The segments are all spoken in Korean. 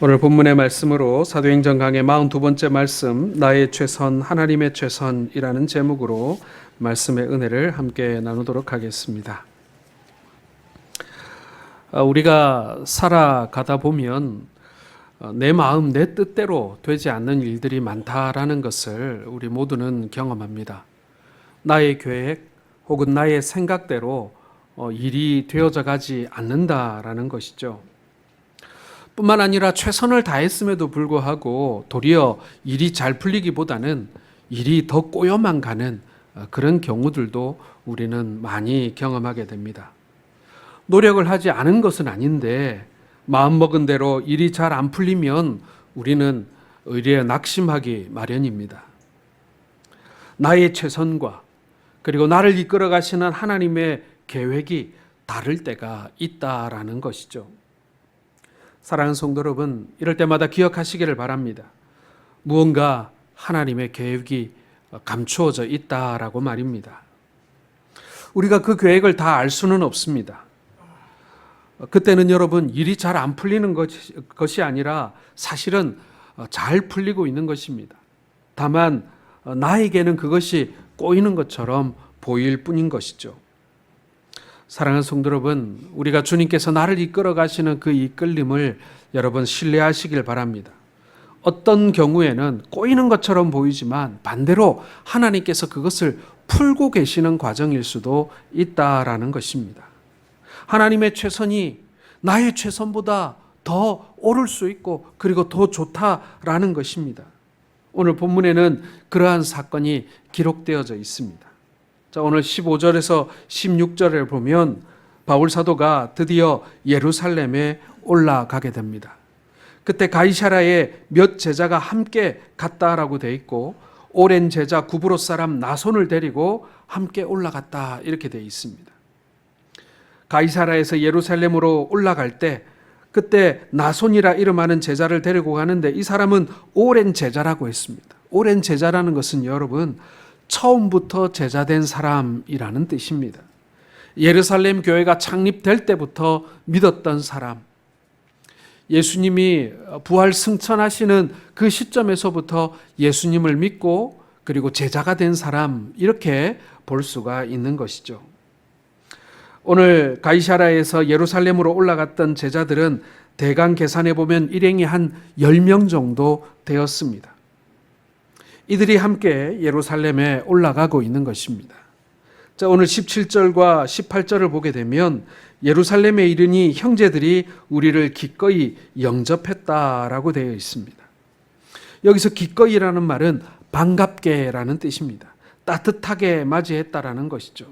오늘 본문의 말씀으로 사도행전 강의 42번째 말씀, 나의 최선 하나님의 최선이라는 제목으로 말씀의 은혜를 함께 나누도록 하겠습니다. 우리가 살아가다 보면 내 마음 내 뜻대로 되지 않는 일들이 많다라는 것을 우리 모두는 경험합니다. 나의 계획 혹은 나의 생각대로 일이 되어져 가지 않는다라는 것이죠. 뿐만 아니라 최선을 다했음에도 불구하고 도리어 일이 잘 풀리기보다는 일이 더 꼬여만 가는 그런 경우들도 우리는 많이 경험하게 됩니다. 노력을 하지 않은 것은 아닌데 마음먹은 대로 일이 잘 안 풀리면 우리는 의리에 낙심하기 마련입니다. 나의 최선과 그리고 나를 이끌어 가시는 하나님의 계획이 다를 때가 있다라는 것이죠. 사랑하는 성도 여러분, 이럴 때마다 기억하시기를 바랍니다. 무언가 하나님의 계획이 감추어져 있다라고 말입니다. 우리가 그 계획을 다 알 수는 없습니다. 그때는 여러분 일이 잘 안 풀리는 것이 아니라 사실은 잘 풀리고 있는 것입니다. 다만 나에게는 그것이 꼬이는 것처럼 보일 뿐인 것이죠. 사랑하는 성도 여러분, 우리가 주님께서 나를 이끌어 가시는 그 이끌림을 여러분 신뢰하시길 바랍니다. 어떤 경우에는 꼬이는 것처럼 보이지만 반대로 하나님께서 그것을 풀고 계시는 과정일 수도 있다라는 것입니다. 하나님의 최선이 나의 최선보다 더 오를 수 있고 그리고 더 좋다라는 것입니다. 오늘 본문에는 그러한 사건이 기록되어져 있습니다. 자, 오늘 15절에서 16절을 보면 바울 사도가 드디어 예루살렘에 올라가게 됩니다. 그때 가이사랴에 몇 제자가 함께 갔다라고 되어 있고 오랜 제자 구브로 사람 나손을 데리고 함께 올라갔다 이렇게 되어 있습니다. 가이사랴에서 예루살렘으로 올라갈 때 그때 나손이라 이름하는 제자를 데리고 가는데 이 사람은 오랜 제자라고 했습니다. 오랜 제자라는 것은 여러분 처음부터 제자된 사람이라는 뜻입니다. 예루살렘 교회가 창립될 때부터 믿었던 사람, 예수님이 부활 승천하시는 그 시점에서부터 예수님을 믿고 그리고 제자가 된 사람, 이렇게 볼 수가 있는 것이죠. 오늘 가이사랴에서 예루살렘으로 올라갔던 제자들은 대강 계산해 보면 일행이 한 10명 정도 되었습니다. 이들이 함께 예루살렘에 올라가고 있는 것입니다. 자, 오늘 17절과 18절을 보게 되면 예루살렘에 이르니 형제들이 우리를 기꺼이 영접했다라고 되어 있습니다. 여기서 기꺼이라는 말은 반갑게라는 뜻입니다. 따뜻하게 맞이했다라는 것이죠.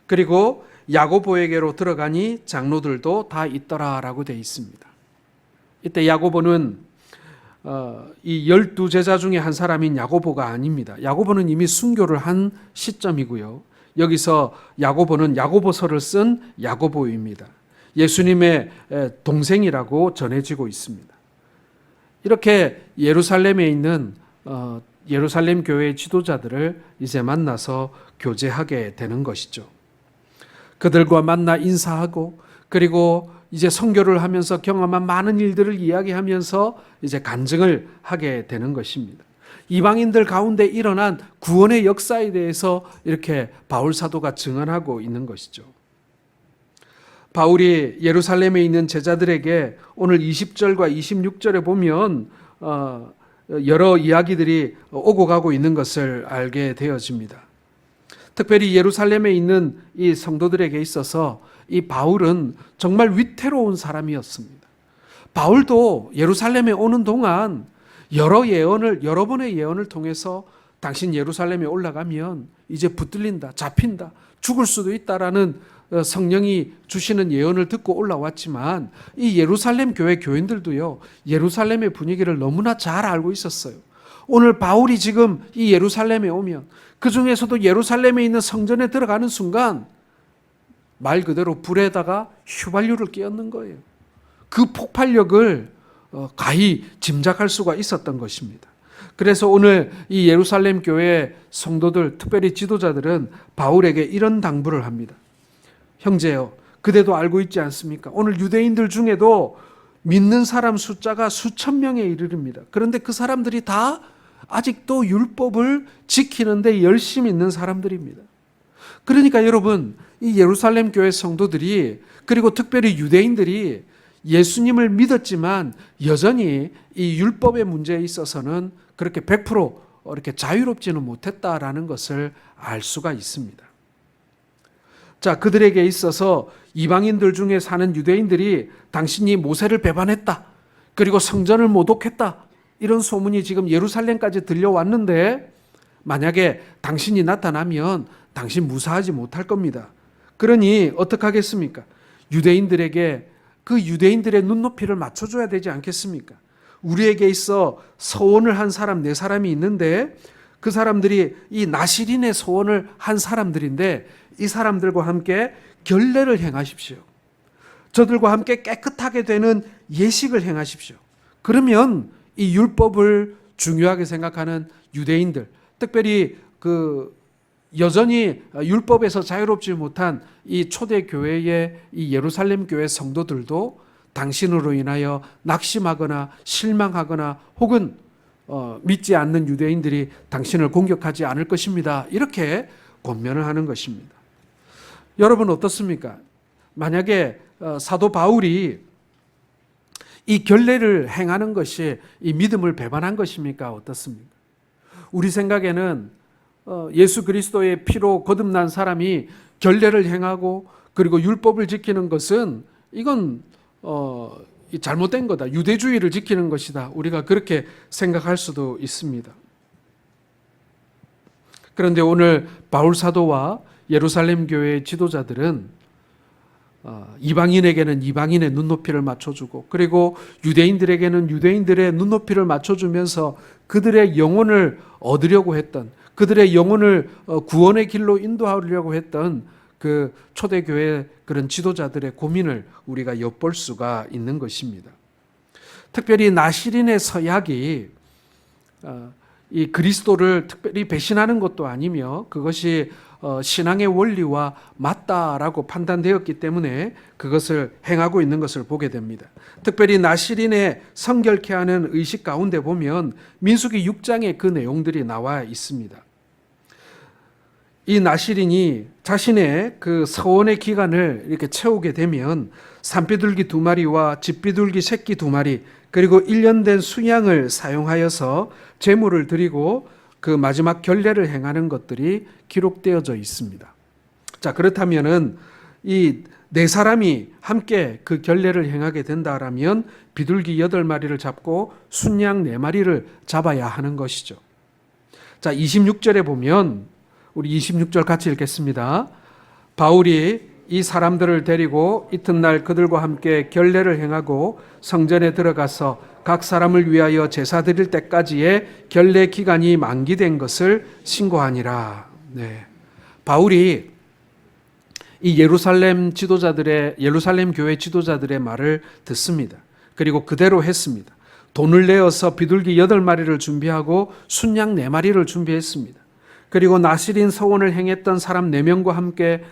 그리고 야고보에게로 들어가니 장로들도 다 있더라라고 되어 있습니다. 이때 야고보는 이 12제자 중에 한 사람인 야고보가 아닙니다. 야고보는 이미 순교를 한 시점이고요. 여기서 야고보는 야고보서를 쓴 야고보입니다. 예수님의 동생이라고 전해지고 있습니다. 이렇게 예루살렘에 있는 예루살렘 교회의 지도자들을 이제 만나서 교제하게 되는 것이죠. 그들과 만나 인사하고 그리고 이제 선교를 하면서 경험한 많은 일들을 이야기하면서 이제 간증을 하게 되는 것입니다. 이방인들 가운데 일어난 구원의 역사에 대해서 이렇게 바울 사도가 증언하고 있는 것이죠. 바울이 예루살렘에 있는 제자들에게 오늘 20절과 26절에 보면 여러 이야기들이 오고 가고 있는 것을 알게 되어집니다. 특별히 예루살렘에 있는 이 성도들에게 있어서 이 바울은 정말 위태로운 사람이었습니다. 바울도 예루살렘에 오는 동안 여러 번의 예언을 통해서 당신 예루살렘에 올라가면 이제 붙들린다, 잡힌다, 죽을 수도 있다라는 성령이 주시는 예언을 듣고 올라왔지만 이 예루살렘 교회 교인들도요, 예루살렘의 분위기를 너무나 잘 알고 있었어요. 오늘 바울이 지금 이 예루살렘에 오면 그 중에서도 예루살렘에 있는 성전에 들어가는 순간 말 그대로 불에다가 휘발유를 끼얹는 거예요. 그 폭발력을 가히 짐작할 수가 있었던 것입니다. 그래서 오늘 이 예루살렘 교회 성도들, 특별히 지도자들은 바울에게 이런 당부를 합니다. 형제여, 그대도 알고 있지 않습니까? 오늘 유대인들 중에도 믿는 사람 숫자가 수천 명에 이르릅니다. 그런데 그 사람들이 다 아직도 율법을 지키는데 열심히 있는 사람들입니다. 그러니까 여러분, 이 예루살렘 교회 성도들이, 그리고 특별히 유대인들이 예수님을 믿었지만 여전히 이 율법의 문제에 있어서는 그렇게 100% 이렇게 자유롭지는 못했다라는 것을 알 수가 있습니다. 자, 그들에게 있어서 이방인들 중에 사는 유대인들이 당신이 모세를 배반했다, 그리고 성전을 모독했다, 이런 소문이 지금 예루살렘까지 들려왔는데 만약에 당신이 나타나면 당신 무사하지 못할 겁니다. 그러니 어떻게 하겠습니까? 유대인들에게 그 유대인들의 눈높이를 맞춰줘야 되지 않겠습니까? 우리에게 있어 서원을 한 사람 4사람이 있는데 그 사람들이 이 나시린의 서원을 한 사람들인데 이 사람들과 함께 결례를 행하십시오. 저들과 함께 깨끗하게 되는 예식을 행하십시오. 그러면 이 율법을 중요하게 생각하는 유대인들, 특별히 여전히 율법에서 자유롭지 못한 이 초대 교회의 이 예루살렘 교회 성도들도 당신으로 인하여 낙심하거나 실망하거나 혹은 믿지 않는 유대인들이 당신을 공격하지 않을 것입니다, 이렇게 권면을 하는 것입니다. 여러분 어떻습니까? 만약에 사도 바울이 이 결례를 행하는 것이 이 믿음을 배반한 것입니까? 어떻습니까? 우리 생각에는 예수 그리스도의 피로 거듭난 사람이 결례를 행하고 그리고 율법을 지키는 것은 이건 잘못된 거다, 유대주의를 지키는 것이다, 우리가 그렇게 생각할 수도 있습니다. 그런데 오늘 바울 사도와 예루살렘 교회의 지도자들은 이방인에게는 이방인의 눈높이를 맞춰주고 그리고 유대인들에게는 유대인들의 눈높이를 맞춰주면서 그들의 영혼을 얻으려고 했던, 그들의 영혼을 구원의 길로 인도하려고 했던 그 초대교회 그런 지도자들의 고민을 우리가 엿볼 수가 있는 것입니다. 특별히 나시린의 서약이 이 그리스도를 특별히 배신하는 것도 아니며 그것이 신앙의 원리와 맞다라고 판단되었기 때문에 그것을 행하고 있는 것을 보게 됩니다. 특별히 나시린의 성결케 하는 의식 가운데 보면 민수기 6장에 그 내용들이 나와 있습니다. 이 나시린이 자신의 그 서원의 기간을 이렇게 채우게 되면 산비둘기 2마리와 집비둘기 새끼 2마리 그리고 1년 된 수양을 사용하여서 제물을 드리고 그 마지막 결례를 행하는 것들이 기록되어져 있습니다. 자, 그렇다면은 이 4사람이 함께 그 결례를 행하게 된다라면 비둘기 8마리를 잡고 순양 4마리를 잡아야 하는 것이죠. 자, 26절에 보면 우리 26절 같이 읽겠습니다. 바울이 이 사람들을 데리고 이튿날 그들과 함께 결례를 행하고 성전에 들어가서 각 사람을 위하여 제사 드릴 때까지의 결례 기간이 만기된 것을 신고하니라. 네. 바울이 이 예루살렘 교회 지도자들의 말을 듣습니다. 그리고 그대로 했습니다. 돈을 내어서 비둘기 8마리를 준비하고 순양 4마리를 준비했습니다. 그리고 나시린 서원을 행했던 사람 4명과 함께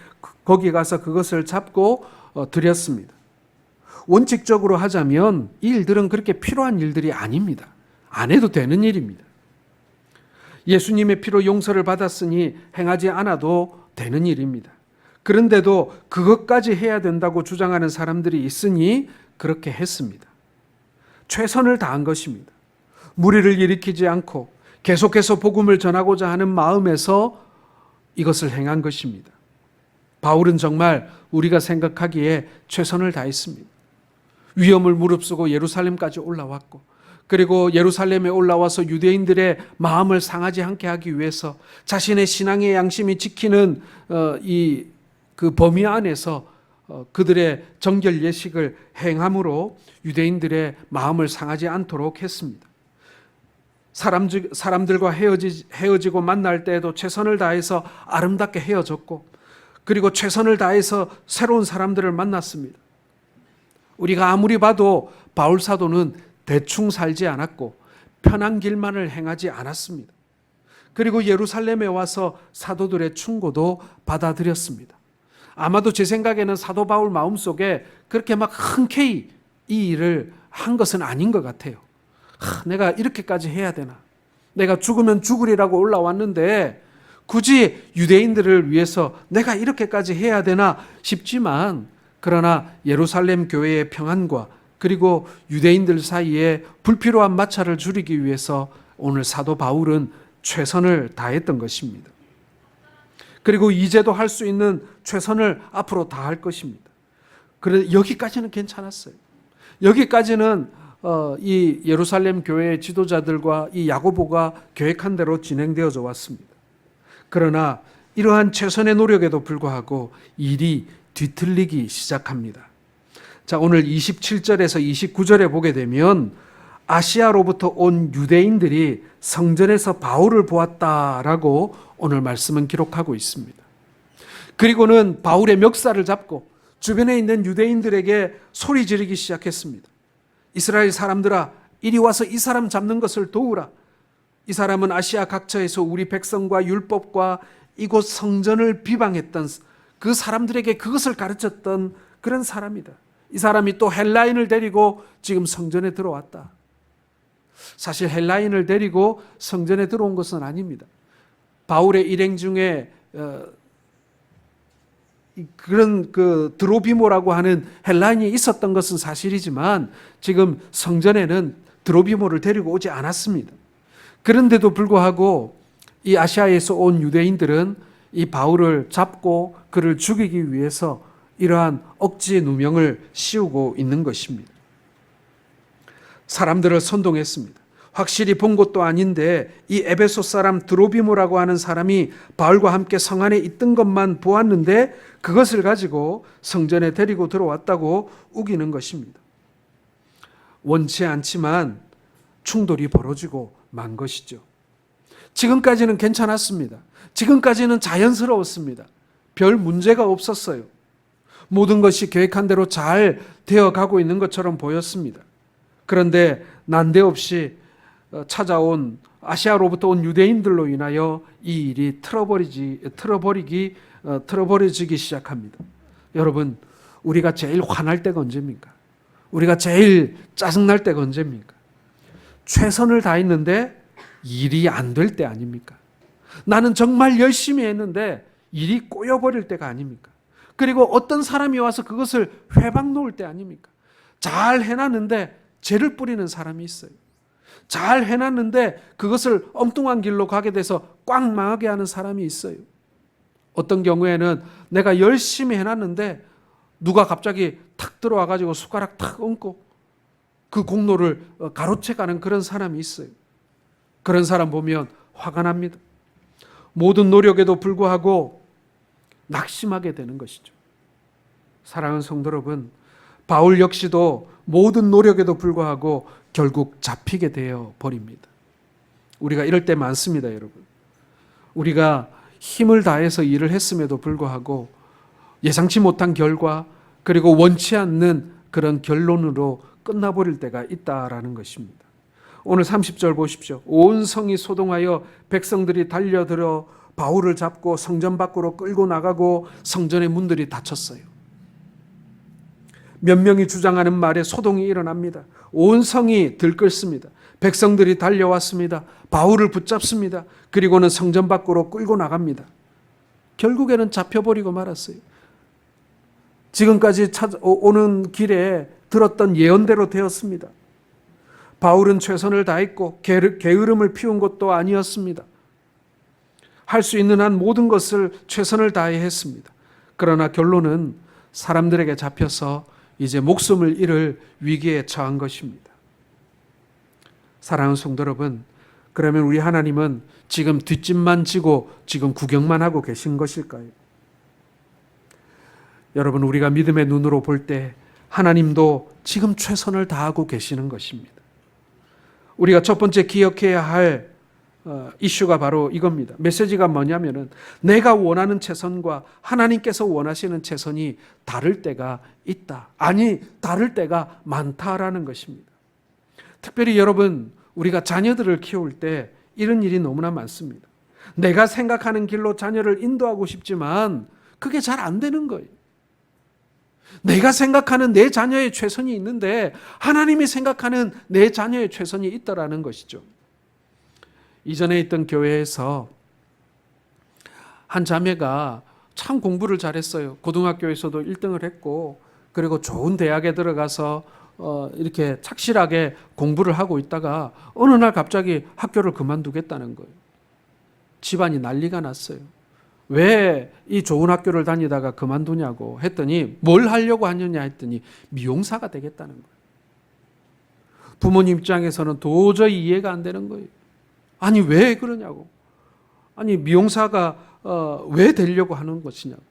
거기 가서 그것을 잡고 드렸습니다. 원칙적으로 하자면 이 일들은 그렇게 필요한 일들이 아닙니다. 안 해도 되는 일입니다. 예수님의 피로 용서를 받았으니 행하지 않아도 되는 일입니다. 그런데도 그것까지 해야 된다고 주장하는 사람들이 있으니 그렇게 했습니다. 최선을 다한 것입니다. 무리를 일으키지 않고 계속해서 복음을 전하고자 하는 마음에서 이것을 행한 것입니다. 바울은 정말 우리가 생각하기에 최선을 다했습니다. 위험을 무릅쓰고 예루살렘까지 올라왔고 그리고 예루살렘에 올라와서 유대인들의 마음을 상하지 않게 하기 위해서 자신의 신앙의 양심이 지키는 그 범위 안에서 그들의 정결 예식을 행함으로 유대인들의 마음을 상하지 않도록 했습니다. 사람들과 헤어지고 만날 때에도 최선을 다해서 아름답게 헤어졌고 그리고 최선을 다해서 새로운 사람들을 만났습니다. 우리가 아무리 봐도 바울 사도는 대충 살지 않았고 편한 길만을 행하지 않았습니다. 그리고 예루살렘에 와서 사도들의 충고도 받아들였습니다. 아마도 제 생각에는 사도 바울 마음속에 그렇게 막 흔쾌히 이 일을 한 것은 아닌 것 같아요. 내가 이렇게까지 해야 되나? 내가 죽으면 죽으리라고 올라왔는데 굳이 유대인들을 위해서 내가 이렇게까지 해야 되나 싶지만, 그러나 예루살렘 교회의 평안과 그리고 유대인들 사이에 불필요한 마찰을 줄이기 위해서 오늘 사도 바울은 최선을 다했던 것입니다. 그리고 이제도 할 수 있는 최선을 앞으로 다할 것입니다. 그런데 여기까지는 괜찮았어요. 여기까지는 이 예루살렘 교회의 지도자들과 이 야고보가 계획한 대로 진행되어져 왔습니다. 그러나 이러한 최선의 노력에도 불구하고 일이 뒤틀리기 시작합니다. 자, 오늘 27절에서 29절에 보게 되면 아시아로부터 온 유대인들이 성전에서 바울을 보았다라고 오늘 말씀은 기록하고 있습니다. 그리고는 바울의 멱살을 잡고 주변에 있는 유대인들에게 소리 지르기 시작했습니다. 이스라엘 사람들아, 이리 와서 이 사람 잡는 것을 도우라. 이 사람은 아시아 각처에서 우리 백성과 율법과 이곳 성전을 비방했던 그 사람들에게 그것을 가르쳤던 그런 사람이다. 이 사람이 또 헬라인을 데리고 지금 성전에 들어왔다. 사실 헬라인을 데리고 성전에 들어온 것은 아닙니다. 바울의 일행 중에 그런 드로비모라고 하는 헬라인이 있었던 것은 사실이지만 지금 성전에는 드로비모를 데리고 오지 않았습니다. 그런데도 불구하고 이 아시아에서 온 유대인들은 이 바울을 잡고 그를 죽이기 위해서 이러한 억지 누명을 씌우고 있는 것입니다. 사람들을 선동했습니다. 확실히 본 것도 아닌데 이 에베소 사람 드로비모라고 하는 사람이 바울과 함께 성 안에 있던 것만 보았는데 그것을 가지고 성전에 데리고 들어왔다고 우기는 것입니다. 원치 않지만 충돌이 벌어지고 만 것이죠. 지금까지는 괜찮았습니다. 지금까지는 자연스러웠습니다. 별 문제가 없었어요. 모든 것이 계획한 대로 잘 되어가고 있는 것처럼 보였습니다. 그런데 난데없이 찾아온 아시아로부터 온 유대인들로 인하여 이 일이 틀어버려지기 시작합니다. 여러분, 우리가 제일 화날 때가 언제입니까? 우리가 제일 짜증날 때가 언제입니까? 최선을 다했는데 일이 안 될 때 아닙니까? 나는 정말 열심히 했는데 일이 꼬여버릴 때가 아닙니까? 그리고 어떤 사람이 와서 그것을 회방 놓을 때 아닙니까? 잘 해놨는데 죄를 뿌리는 사람이 있어요. 잘 해놨는데 그것을 엉뚱한 길로 가게 돼서 꽉 망하게 하는 사람이 있어요. 어떤 경우에는 내가 열심히 해놨는데 누가 갑자기 탁 들어와가지고 숟가락 탁 얹고 그 공로를 가로채가는 그런 사람이 있어요. 그런 사람 보면 화가 납니다. 모든 노력에도 불구하고 낙심하게 되는 것이죠. 사랑하는 성도 여러분, 바울 역시도 모든 노력에도 불구하고 결국 잡히게 되어 버립니다. 우리가 이럴 때 많습니다, 여러분. 우리가 힘을 다해서 일을 했음에도 불구하고 예상치 못한 결과 그리고 원치 않는 그런 결론으로 끝나버릴 때가 있다라는 것입니다. 오늘 30절 보십시오. 온 성이 소동하여 백성들이 달려들어 바울을 잡고 성전 밖으로 끌고 나가고 성전의 문들이 닫혔어요. 몇 명이 주장하는 말에 소동이 일어납니다. 온 성이 들끓습니다. 백성들이 달려왔습니다. 바울을 붙잡습니다. 그리고는 성전 밖으로 끌고 나갑니다. 결국에는 잡혀버리고 말았어요. 지금까지 오는 길에 들었던 예언대로 되었습니다. 바울은 최선을 다했고 게으름을 피운 것도 아니었습니다. 할 수 있는 한 모든 것을 최선을 다해 했습니다. 그러나 결론은 사람들에게 잡혀서 이제 목숨을 잃을 위기에 처한 것입니다. 사랑하는 성도 여러분, 그러면 우리 하나님은 지금 뒷짐만 지고 지금 구경만 하고 계신 것일까요? 여러분, 우리가 믿음의 눈으로 볼 때 하나님도 지금 최선을 다하고 계시는 것입니다. 우리가 첫 번째 기억해야 할 이슈가 바로 이겁니다. 메시지가 뭐냐면은 내가 원하는 최선과 하나님께서 원하시는 최선이 다를 때가 있다. 아니, 다를 때가 많다라는 것입니다. 특별히 여러분, 우리가 자녀들을 키울 때 이런 일이 너무나 많습니다. 내가 생각하는 길로 자녀를 인도하고 싶지만 그게 잘 안 되는 거예요. 내가 생각하는 내 자녀의 최선이 있는데 하나님이 생각하는 내 자녀의 최선이 있다라는 것이죠. 이전에 있던 교회에서 한 자매가 참 공부를 잘했어요. 고등학교에서도 1등을 했고, 그리고 좋은 대학에 들어가서 이렇게 착실하게 공부를 하고 있다가 어느 날 갑자기 학교를 그만두겠다는 거예요. 집안이 난리가 났어요. 왜 이 좋은 학교를 다니다가 그만두냐고 했더니, 뭘 하려고 하느냐 했더니 미용사가 되겠다는 거예요. 부모님 입장에서는 도저히 이해가 안 되는 거예요. 아니 왜 그러냐고. 아니 미용사가 왜 되려고 하는 것이냐고.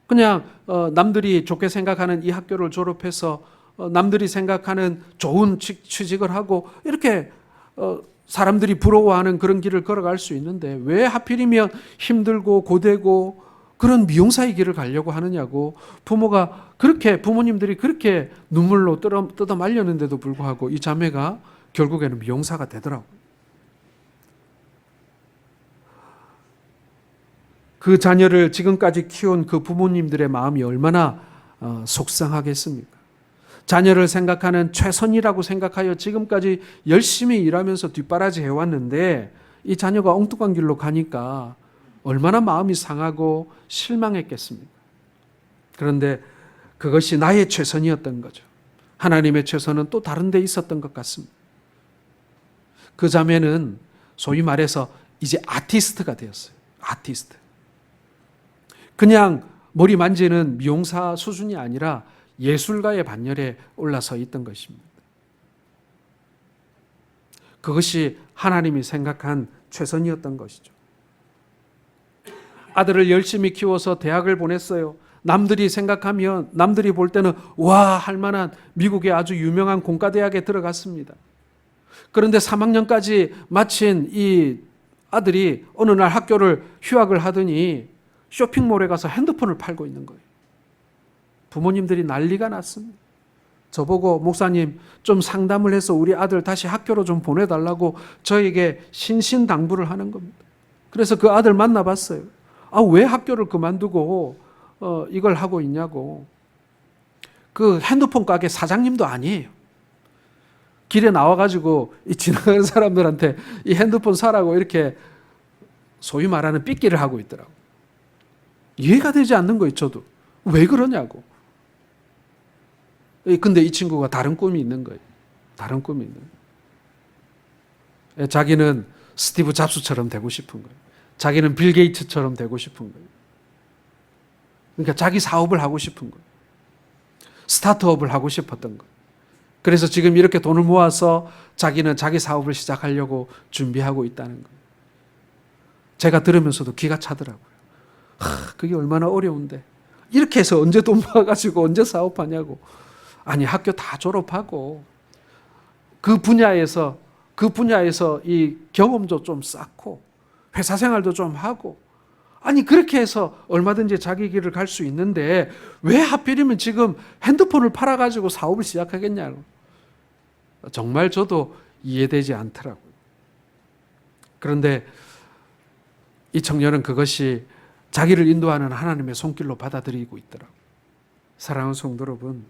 그냥 남들이 좋게 생각하는 이 학교를 졸업해서 남들이 생각하는 좋은 취직을 하고 이렇게 사람들이 부러워하는 그런 길을 걸어갈 수 있는데 왜 하필이면 힘들고 고되고 그런 미용사의 길을 가려고 하느냐고. 부모님들이 그렇게 눈물로 뜯어 말렸는데도 불구하고 이 자매가 결국에는 미용사가 되더라고요. 그 자녀를 지금까지 키운 그 부모님들의 마음이 얼마나 속상하겠습니까? 자녀를 생각하는 최선이라고 생각하여 지금까지 열심히 일하면서 뒷바라지 해왔는데 이 자녀가 엉뚱한 길로 가니까 얼마나 마음이 상하고 실망했겠습니까? 그런데 그것이 나의 최선이었던 거죠. 하나님의 최선은 또 다른 데 있었던 것 같습니다. 그 자매는 소위 말해서 이제 아티스트가 되었어요. 아티스트. 그냥 머리 만지는 미용사 수준이 아니라 예술가의 반열에 올라서 있던 것입니다. 그것이 하나님이 생각한 최선이었던 것이죠. 아들을 열심히 키워서 대학을 보냈어요. 남들이 볼 때는 와 할 만한 미국의 아주 유명한 공과대학에 들어갔습니다. 그런데 3학년까지 마친 이 아들이 어느 날 학교를 휴학을 하더니 쇼핑몰에 가서 핸드폰을 팔고 있는 거예요. 부모님들이 난리가 났습니다. 저보고 목사님 좀 상담을 해서 우리 아들 다시 학교로 좀 보내달라고 저에게 신신당부를 하는 겁니다. 그래서 그 아들 만나봤어요. 왜 학교를 그만두고 이걸 하고 있냐고. 그 핸드폰 가게 사장님도 아니에요. 길에 나와가지고 이 지나가는 사람들한테 이 핸드폰 사라고 이렇게 소위 말하는 삐끼를 하고 있더라고. 이해가 되지 않는 거예요. 저도. 왜 그러냐고. 근데 이 친구가 다른 꿈이 있는 거예요. 다른 꿈이 있는 거예요. 자기는 스티브 잡스처럼 되고 싶은 거예요. 자기는 빌 게이츠처럼 되고 싶은 거예요. 그러니까 자기 사업을 하고 싶은 거예요. 스타트업을 하고 싶었던 거예요. 그래서 지금 이렇게 돈을 모아서 자기는 자기 사업을 시작하려고 준비하고 있다는 거예요. 제가 들으면서도 기가 차더라고요. 그게 얼마나 어려운데. 이렇게 해서 언제 돈 모아가지고 언제 사업하냐고. 아니 학교 다 졸업하고 그 분야에서 이 경험도 좀 쌓고 회사 생활도 좀 하고 아니 그렇게 해서 얼마든지 자기 길을 갈 수 있는데 왜 하필이면 지금 핸드폰을 팔아가지고 사업을 시작하겠냐고. 정말 저도 이해되지 않더라고요. 그런데 이 청년은 그것이 자기를 인도하는 하나님의 손길로 받아들이고 있더라고요. 사랑하는 성도 여러분,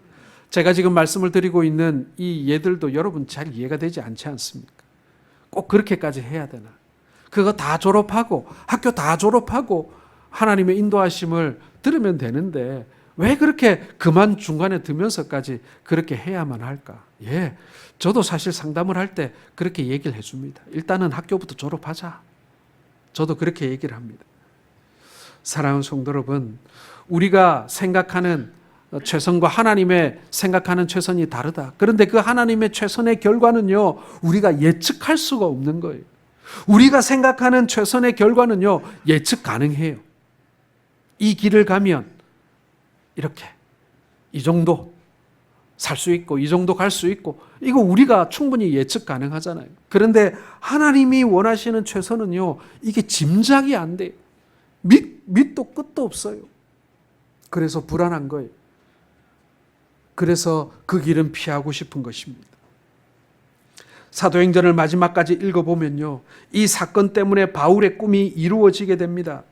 제가 지금 말씀을 드리고 있는 이 예들도 여러분 잘 이해가 되지 않지 않습니까? 꼭 그렇게까지 해야 되나? 그거 다 졸업하고 학교 다 졸업하고 하나님의 인도하심을 들으면 되는데 왜 그렇게 그만 중간에 두면서까지 그렇게 해야만 할까? 저도 사실 상담을 할 때 그렇게 얘기를 해줍니다. 일단은 학교부터 졸업하자. 저도 그렇게 얘기를 합니다. 사랑하는 성도 여러분, 우리가 생각하는 최선과 하나님의 생각하는 최선이 다르다. 그런데 그 하나님의 최선의 결과는요, 우리가 예측할 수가 없는 거예요. 우리가 생각하는 최선의 결과는요, 예측 가능해요. 이 길을 가면 이렇게 이 정도 살 수 있고 이 정도 갈 수 있고 이거 우리가 충분히 예측 가능하잖아요. 그런데 하나님이 원하시는 최선은요, 이게 짐작이 안 돼요. 밑도 끝도 없어요. 그래서 불안한 거예요. 그래서 그 길은 피하고 싶은 것입니다. 사도행전을 마지막까지 읽어보면요, 이 사건 때문에 바울의 꿈이 이루어지게 됩니다.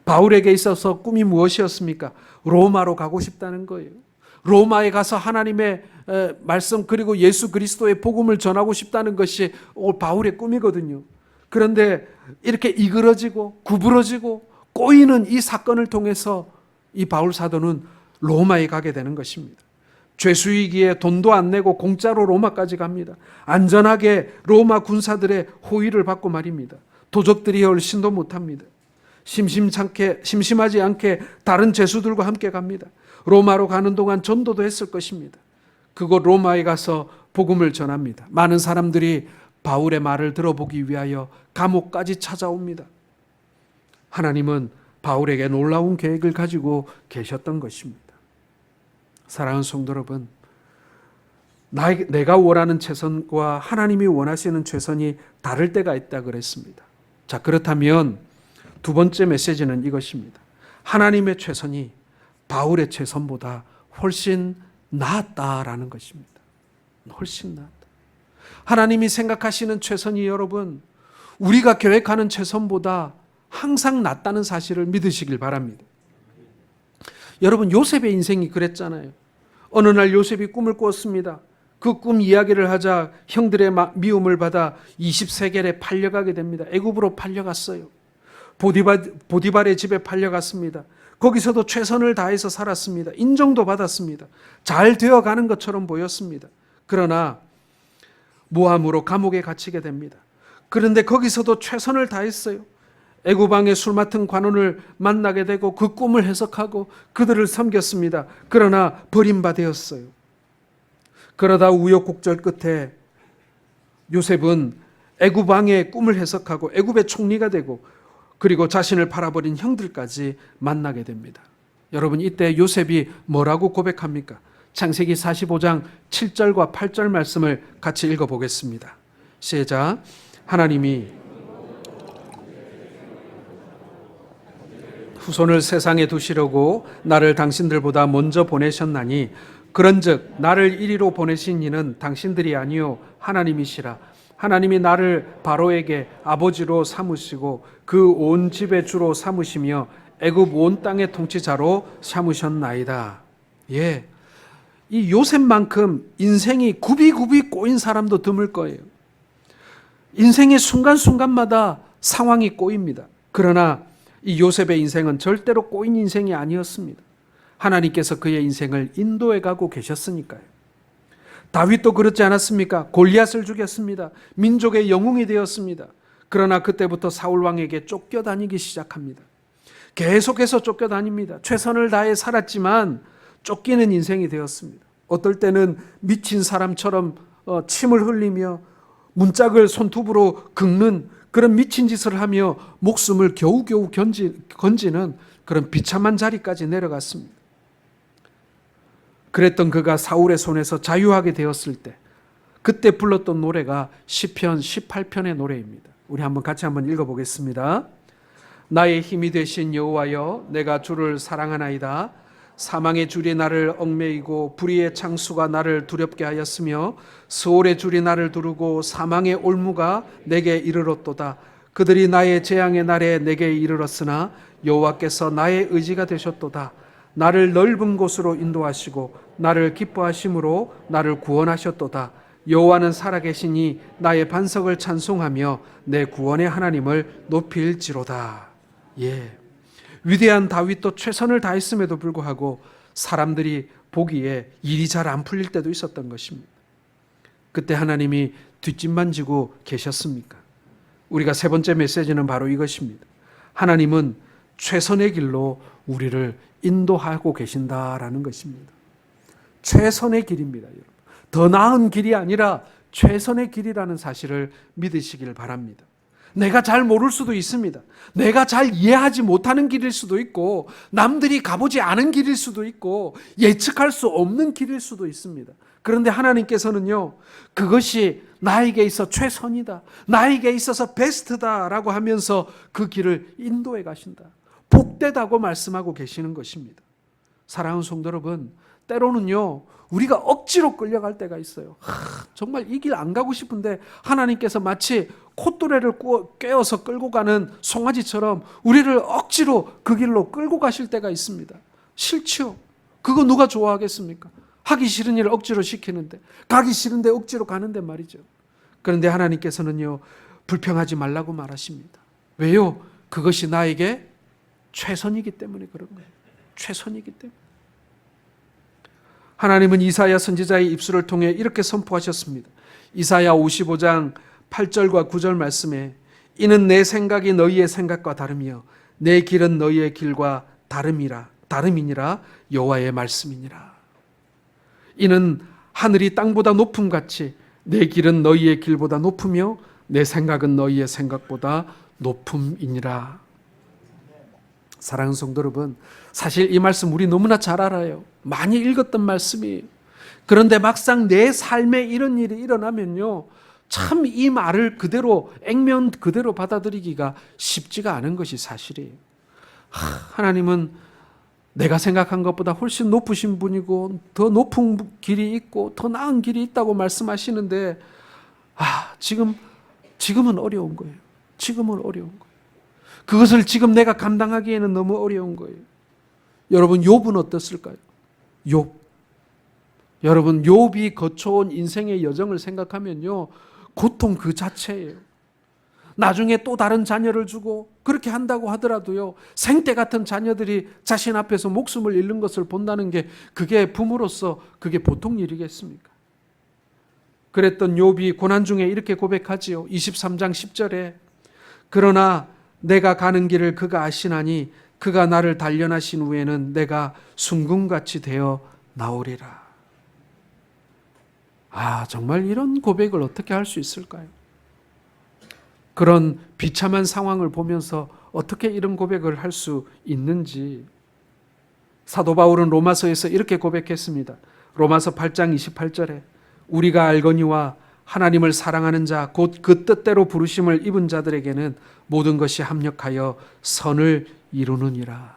바울에게 있어서 꿈이 무엇이었습니까? 로마로 가고 싶다는 거예요. 로마에 가서 하나님의 말씀 그리고 예수 그리스도의 복음을 전하고 싶다는 것이 바울의 꿈이거든요. 그런데 이렇게 이그러지고 구부러지고 꼬이는 이 사건을 통해서 이 바울 사도는 로마에 가게 되는 것입니다. 죄수이기에 돈도 안 내고 공짜로 로마까지 갑니다. 안전하게 로마 군사들의 호의를 받고 말입니다. 도적들이 얼씬도 못합니다. 심심하지 않게 다른 죄수들과 함께 갑니다. 로마로 가는 동안 전도도 했을 것입니다. 그곳 로마에 가서 복음을 전합니다. 많은 사람들이 바울의 말을 들어보기 위하여 감옥까지 찾아옵니다. 하나님은 바울에게 놀라운 계획을 가지고 계셨던 것입니다. 사랑하는 성도 여러분, 내가 원하는 최선과 하나님이 원하시는 최선이 다를 때가 있다 그랬습니다. 자, 그렇다면 두 번째 메시지는 이것입니다. 하나님의 최선이 바울의 최선보다 훨씬 낫다라는 것입니다. 훨씬 낫다. 하나님이 생각하시는 최선이 여러분, 우리가 계획하는 최선보다 항상 낫다는 사실을 믿으시길 바랍니다. 여러분, 요셉의 인생이 그랬잖아요. 어느 날 요셉이 꿈을 꾸었습니다. 그 꿈 이야기를 하자 형들의 미움을 받아 20세겔에 팔려가게 됩니다. 애굽으로 팔려갔어요. 보디발의 집에 팔려갔습니다. 거기서도 최선을 다해서 살았습니다. 인정도 받았습니다. 잘 되어가는 것처럼 보였습니다. 그러나 모함으로 감옥에 갇히게 됩니다. 그런데 거기서도 최선을 다했어요. 애굽 왕의 술 맡은 관원을 만나게 되고 그 꿈을 해석하고 그들을 섬겼습니다. 그러나 버림받았어요. 그러다 우여곡절 끝에 요셉은 애굽 왕의 꿈을 해석하고 애굽의 총리가 되고 그리고 자신을 팔아버린 형들까지 만나게 됩니다. 여러분, 이때 요셉이 뭐라고 고백합니까? 창세기 45장 7절과 8절 말씀을 같이 읽어보겠습니다. 시작. 하나님이 후손을 세상에 두시려고 나를 당신들보다 먼저 보내셨나니 그런즉 나를 이리로 보내신 이는 당신들이 아니요 하나님이시라. 하나님이 나를 바로에게 아버지로 삼으시고 그 온 집의 주로 삼으시며 애굽 온 땅의 통치자로 삼으셨나이다. 예, 이 요셉만큼 인생이 굽이굽이 꼬인 사람도 드물 거예요. 인생의 순간순간마다 상황이 꼬입니다. 그러나 이 요셉의 인생은 절대로 꼬인 인생이 아니었습니다. 하나님께서 그의 인생을 인도해 가고 계셨으니까요. 다윗도 그렇지 않았습니까? 골리앗을 죽였습니다. 민족의 영웅이 되었습니다. 그러나 그때부터 사울 왕에게 쫓겨다니기 시작합니다. 계속해서 쫓겨다닙니다. 최선을 다해 살았지만 쫓기는 인생이 되었습니다. 어떨 때는 미친 사람처럼 침을 흘리며 문짝을 손톱으로 긁는 그런 미친 짓을 하며 목숨을 겨우겨우 건지는 그런 비참한 자리까지 내려갔습니다. 그랬던 그가 사울의 손에서 자유하게 되었을 때 그때 불렀던 노래가 시편 18편의 노래입니다. 우리 같이 한번 읽어보겠습니다. 나의 힘이 되신 여호와여, 내가 주를 사랑하나이다. 사망의 줄이 나를 얽매이고 불의의 창수가 나를 두렵게 하였으며 스올의 줄이 나를 두르고 사망의 올무가 내게 이르렀도다. 그들이 나의 재앙의 날에 내게 이르렀으나 여호와께서 나의 의지가 되셨도다. 나를 넓은 곳으로 인도하시고 나를 기뻐하심으로 나를 구원하셨도다. 여호와는 살아계시니 나의 반석을 찬송하며 내 구원의 하나님을 높일지로다. 예, 위대한 다윗도 최선을 다했음에도 불구하고 사람들이 보기에 일이 잘 안 풀릴 때도 있었던 것입니다. 그때 하나님이 뒷짐만 지고 계셨습니까? 우리가 세 번째 메시지는 바로 이것입니다. 하나님은 최선의 길로 우리를 인도하고 계신다라는 것입니다. 최선의 길입니다, 여러분. 더 나은 길이 아니라 최선의 길이라는 사실을 믿으시길 바랍니다. 내가 잘 모를 수도 있습니다. 내가 잘 이해하지 못하는 길일 수도 있고 남들이 가보지 않은 길일 수도 있고 예측할 수 없는 길일 수도 있습니다. 그런데 하나님께서는요, 그것이 나에게 있어 최선이다, 나에게 있어서 베스트다라고 하면서 그 길을 인도해 가신다, 복되다고 말씀하고 계시는 것입니다. 사랑하는 성도 여러분, 때로는요 우리가 억지로 끌려갈 때가 있어요. 정말 이 길 안 가고 싶은데 하나님께서 마치 콧노래를 꿰어서 끌고 가는 송아지처럼 우리를 억지로 그 길로 끌고 가실 때가 있습니다. 싫지요. 그거 누가 좋아하겠습니까? 하기 싫은 일을 억지로 시키는데, 가기 싫은데 억지로 가는데 말이죠. 그런데 하나님께서는요, 불평하지 말라고 말하십니다. 왜요? 그것이 나에게 최선이기 때문에 그런 거예요. 최선이기 때문에. 하나님은 이사야 선지자의 입술을 통해 이렇게 선포하셨습니다. 이사야 55장 8절과 9절 말씀에 이는 내 생각이 너희의 생각과 다르며 내 길은 너희의 길과 다름이니라 여호와의 말씀이니라. 이는 하늘이 땅보다 높음같이 내 길은 너희의 길보다 높으며 내 생각은 너희의 생각보다 높음이니라. 사랑하는 성도 여러분, 사실 이 말씀 우리 너무나 잘 알아요. 많이 읽었던 말씀이에요. 그런데 막상 내 삶에 이런 일이 일어나면요, 참 이 말을 그대로 액면 그대로 받아들이기가 쉽지가 않은 것이 사실이에요. 하나님은 내가 생각한 것보다 훨씬 높으신 분이고 더 높은 길이 있고 더 나은 길이 있다고 말씀하시는데 지금은 어려운 거예요. 지금은 어려운 거예요. 그것을 지금 내가 감당하기에는 너무 어려운 거예요. 여러분, 욥은 어땠을까요? 욥. 여러분, 욥이 거쳐온 인생의 여정을 생각하면요, 고통 그 자체예요. 나중에 또 다른 자녀를 주고 그렇게 한다고 하더라도요, 생떼 같은 자녀들이 자신 앞에서 목숨을 잃는 것을 본다는 게 그게 부모로서 그게 보통 일이겠습니까? 그랬던 욥이 고난 중에 이렇게 고백하지요. 23장 10절에 그러나 내가 가는 길을 그가 아시나니 그가 나를 단련하신 후에는 내가 순금같이 되어 나오리라. 정말 이런 고백을 어떻게 할 수 있을까요? 그런 비참한 상황을 보면서 어떻게 이런 고백을 할 수 있는지 사도 바울은 로마서에서 이렇게 고백했습니다. 로마서 8장 28절에 우리가 알거니와 하나님을 사랑하는 자 곧 그 뜻대로 부르심을 입은 자들에게는 모든 것이 합력하여 선을 이루느니라.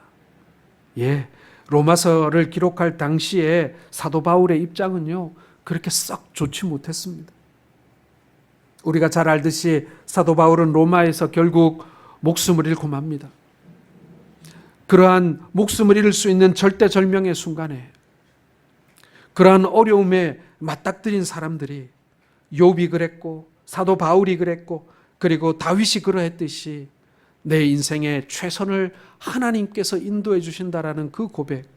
로마서를 기록할 당시에 사도 바울의 입장은요, 그렇게 썩 좋지 못했습니다. 우리가 잘 알듯이 사도 바울은 로마에서 결국 목숨을 잃고 맙니다. 그러한 목숨을 잃을 수 있는 절대절명의 순간에 그러한 어려움에 맞닥뜨린 사람들이 욥이 그랬고 사도 바울이 그랬고 그리고 다윗이 그러했듯이 내 인생의 최선을 하나님께서 인도해 주신다라는 그 고백,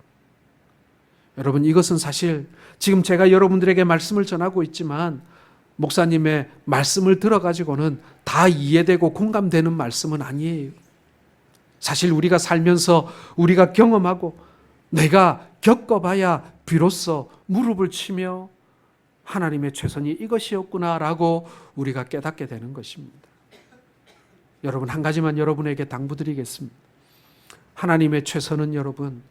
여러분, 이것은 사실 지금 제가 여러분들에게 말씀을 전하고 있지만 목사님의 말씀을 들어가지고는 다 이해되고 공감되는 말씀은 아니에요. 사실 우리가 살면서 우리가 경험하고 내가 겪어봐야 비로소 무릎을 치며 하나님의 최선이 이것이었구나라고 우리가 깨닫게 되는 것입니다. 여러분, 한 가지만 여러분에게 당부드리겠습니다. 하나님의 최선은 여러분,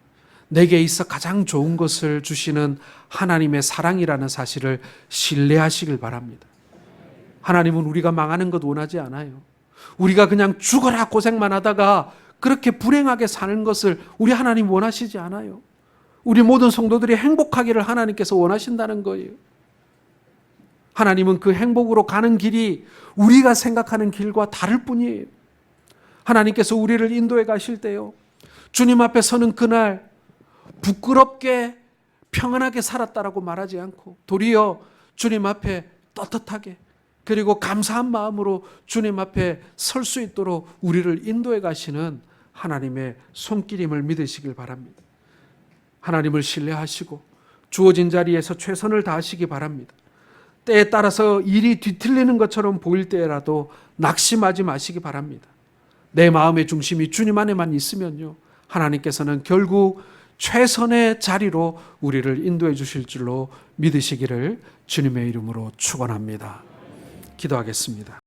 내게 있어 가장 좋은 것을 주시는 하나님의 사랑이라는 사실을 신뢰하시길 바랍니다. 하나님은 우리가 망하는 것 원하지 않아요. 우리가 그냥 죽어라 고생만 하다가 그렇게 불행하게 사는 것을 우리 하나님 원하시지 않아요. 우리 모든 성도들이 행복하기를 하나님께서 원하신다는 거예요. 하나님은 그 행복으로 가는 길이 우리가 생각하는 길과 다를 뿐이에요. 하나님께서 우리를 인도해 가실 때요, 주님 앞에 서는 그날 부끄럽게 평안하게 살았다라고 말하지 않고 도리어 주님 앞에 떳떳하게 그리고 감사한 마음으로 주님 앞에 설 수 있도록 우리를 인도해 가시는 하나님의 손길임을 믿으시길 바랍니다. 하나님을 신뢰하시고 주어진 자리에서 최선을 다하시기 바랍니다. 때에 따라서 일이 뒤틀리는 것처럼 보일 때라도 낙심하지 마시기 바랍니다. 내 마음의 중심이 주님 안에만 있으면요, 하나님께서는 결국 최선의 자리로 우리를 인도해 주실 줄로 믿으시기를 주님의 이름으로 축원합니다. 기도하겠습니다.